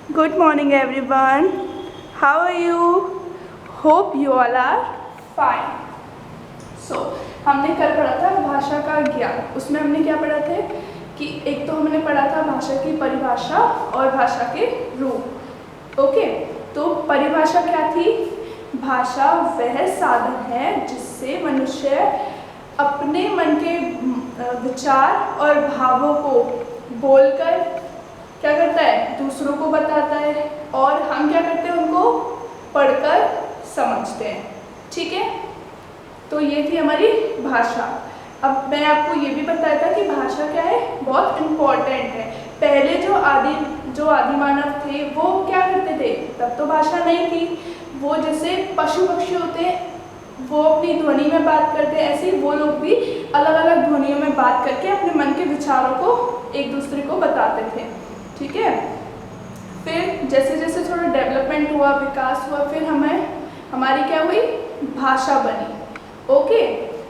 Good morning everyone. How are you? Hope you all are fine. So हमने कल पढ़ा था भाषा का ज्ञान। उसमें हमने क्या पढ़ा थे कि एक तो हमने पढ़ा था भाषा की परिभाषा और भाषा के रूप। ओके, तो परिभाषा क्या थी? भाषा वह साधन है जिससे मनुष्य अपने मन के विचार और भावों को बोलकर क्या करता है, दूसरों को बताता है, और हम क्या करते हैं, उनको पढ़कर समझते हैं। ठीक है, तो ये थी हमारी भाषा। अब मैं आपको ये भी बताया था कि भाषा क्या है, बहुत इम्पोर्टेंट है। पहले जो आदि मानव थे वो क्या करते थे, तब तो भाषा नहीं थी। वो जैसे पशु पक्षी होते हैं, वो अपनी ध्वनि में बात करते हैं, ऐसे ही वो लोग भी अलग अलग ध्वनियों में बात करके अपने मन के विचारों को एक दूसरे को बताते थे। ठीक है, फिर जैसे जैसे थोड़ा डेवलपमेंट हुआ, विकास हुआ, फिर हमारी क्या हुई, भाषा बनी। ओके,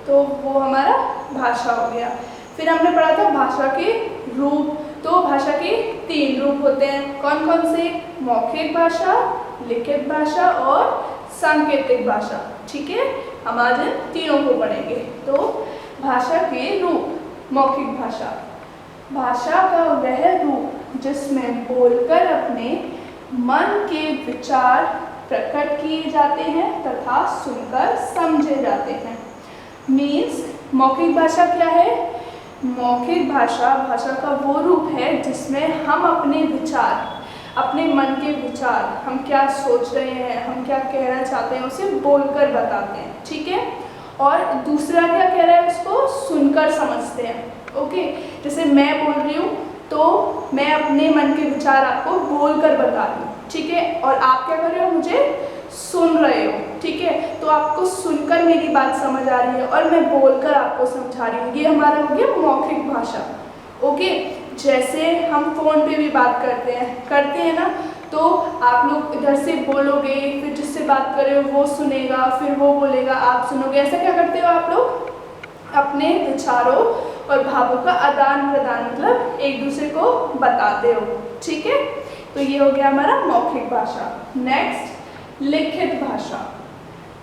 तो वो हमारा भाषा हो गया। फिर हमने पढ़ा था भाषा के रूप। तो भाषा के 3 रूप होते हैं। कौन कौन से? मौखिक भाषा, लिखित भाषा और सांकेतिक भाषा। ठीक है, हम आज इन तीनों को पढ़ेंगे। तो भाषा के रूप। मौखिक भाषा, भाषा का वह रूप जिसमें बोलकर अपने मन के विचार प्रकट किए जाते हैं तथा सुनकर समझे जाते हैं। मीन्स मौखिक भाषा क्या है? मौखिक भाषा भाषा का वो रूप है जिसमें हम अपने विचार, अपने मन के विचार, हम क्या सोच रहे हैं, हम क्या कहना चाहते हैं, उसे बोलकर बताते हैं। ठीक है, और दूसरा क्या कह रहा है, उसको सुनकर समझते हैं। ओके, जैसे मैं बोल रही हूँ तो मैं अपने मन के विचार आपको बोलकर बता रही हूँ। ठीक है, और आप क्या कर रहे हो, मुझे सुन रहे हो। ठीक है, तो आपको सुनकर मेरी बात समझ आ रही है और मैं बोलकर आपको समझा रही हूँ। ये हमारा हो गया मौखिक भाषा। ओके, जैसे हम फोन पे भी बात करते हैं ना, तो आप लोग इधर से बोलोगे, फिर जिससे बात कर रहे हो वो सुनेगा, फिर वो बोलेगा, आप सुनोगे। ऐसा क्या करते हो आप लोग? अपने विचारों और भावों का आदान प्रदान, मतलब एक दूसरे को बताते हो। ठीक है, तो ये हो गया हमारा मौखिक भाषा। नेक्स्ट, लिखित भाषा।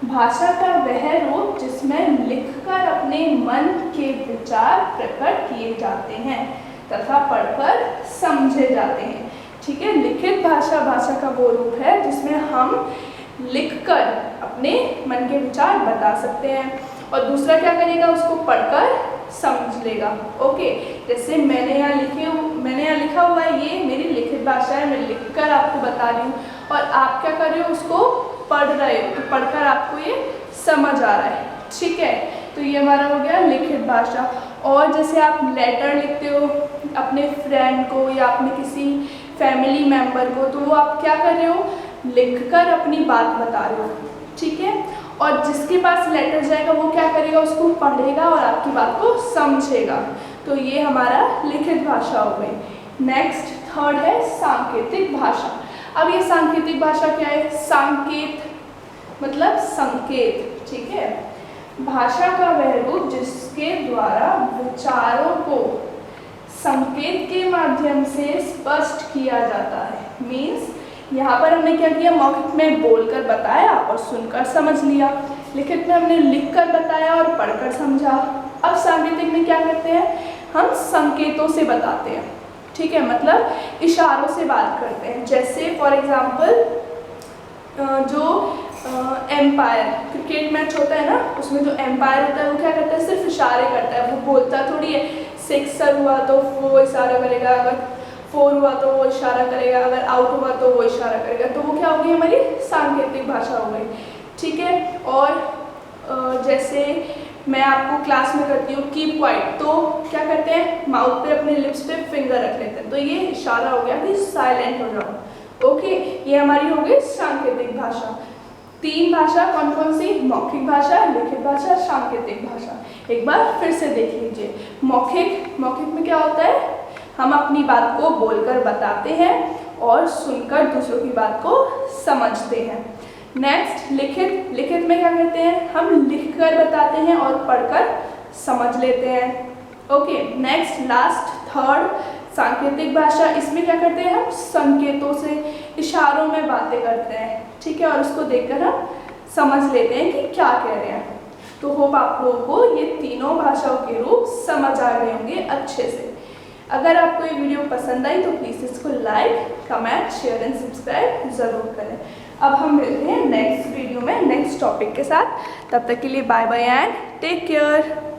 भाषा का वह रूप जिसमें लिखकर अपने मन के विचार प्रकट किए जाते हैं तथा पढ़कर समझे जाते हैं। ठीक है, लिखित भाषा भाषा का वो रूप है जिसमें हम लिखकर अपने मन के विचार बता सकते हैं और दूसरा क्या करेगा, उसको पढ़कर समझ लेगा। ओके, जैसे मैंने यहाँ लिखा हुआ है, ये मेरी लिखित भाषा है, मैं लिखकर आपको बता रही हूँ और आप क्या कर रहे हो, उसको पढ़ रहे हो, तो पढ़कर आपको ये समझ आ रहा है। ठीक है, तो ये हमारा हो गया लिखित भाषा। और जैसे आप लेटर लिखते हो अपने फ्रेंड को या अपने किसी फैमिली मेम्बर को, तो वो आप क्या कर रहे हो, लिखकर अपनी बात बता रहे हो। ठीक है, और जिसके पास लेटर जाएगा वो क्या करेगा, उसको पढ़ेगा और आपकी बात को समझेगा। तो ये हमारा लिखित भाषा हो गई। नेक्स्ट, थर्ड है सांकेतिक भाषा। अब ये सांकेतिक भाषा क्या है? सांकेत मतलब संकेत। ठीक है, भाषा का वह रूप जिसके द्वारा विचारों को संकेत के माध्यम से स्पष्ट किया जाता है। मीन्स यहाँ पर हमने क्या किया, मौखिक में बोलकर बताया और सुनकर समझ लिया, लिखित में हमने लिखकर बताया और पढ़कर समझा। अब सांकेतिक में क्या करते हैं, हम संकेतों से बताते हैं। ठीक है, मतलब इशारों से बात करते हैं। जैसे फॉर एग्जाम्पल जो एम्पायर, क्रिकेट मैच होता है ना, उसमें जो एम्पायर होता है वो क्या करता है, सिर्फ इशारे करता है, वो बोलता थोड़ी है। सिक्सर हुआ तो वो इशारा करेगा, अगर 4 हुआ तो वो इशारा करेगा, अगर आउट हुआ तो वो इशारा करेगा। तो वो क्या हो गई, हमारी सांकेतिक भाषा हो गई। ठीक है, और जैसे मैं आपको क्लास में करती हूँ कीप क्वाइट, तो क्या करते हैं, माउथ पे अपने लिप्स पे फिंगर रख लेते हैं, तो ये इशारा हो गया कि साइलेंट हो जाओ। ओके, ये हमारी हो गई सांकेतिक भाषा। 3 भाषा कौन कौन सी? मौखिक भाषा, लिखित भाषा, सांकेतिक भाषा। एक बार फिर से देख लीजिए। मौखिक में क्या होता है, हम अपनी बात को बोलकर बताते हैं और सुनकर दूसरों की बात को समझते हैं। नेक्स्ट, लिखित में क्या करते हैं, हम लिखकर बताते हैं और पढ़कर समझ लेते हैं। ओके, नेक्स्ट, लास्ट, थर्ड, सांकेतिक भाषा। इसमें क्या करते हैं, हम संकेतों से इशारों में बातें करते हैं, ठीक है, और उसको देखकर हम समझ लेते हैं कि क्या कह रहे हैं। तो होप आप लोगों को ये तीनों भाषाओं के रूप समझ आ गए होंगे अच्छे से। अगर आपको ये वीडियो पसंद आई तो प्लीज़ इसको like, comment, share and subscribe ज़रूर करें। अब हम मिलते हैं नेक्स्ट वीडियो में नेक्स्ट टॉपिक के साथ। तब तक के लिए bye bye and take care.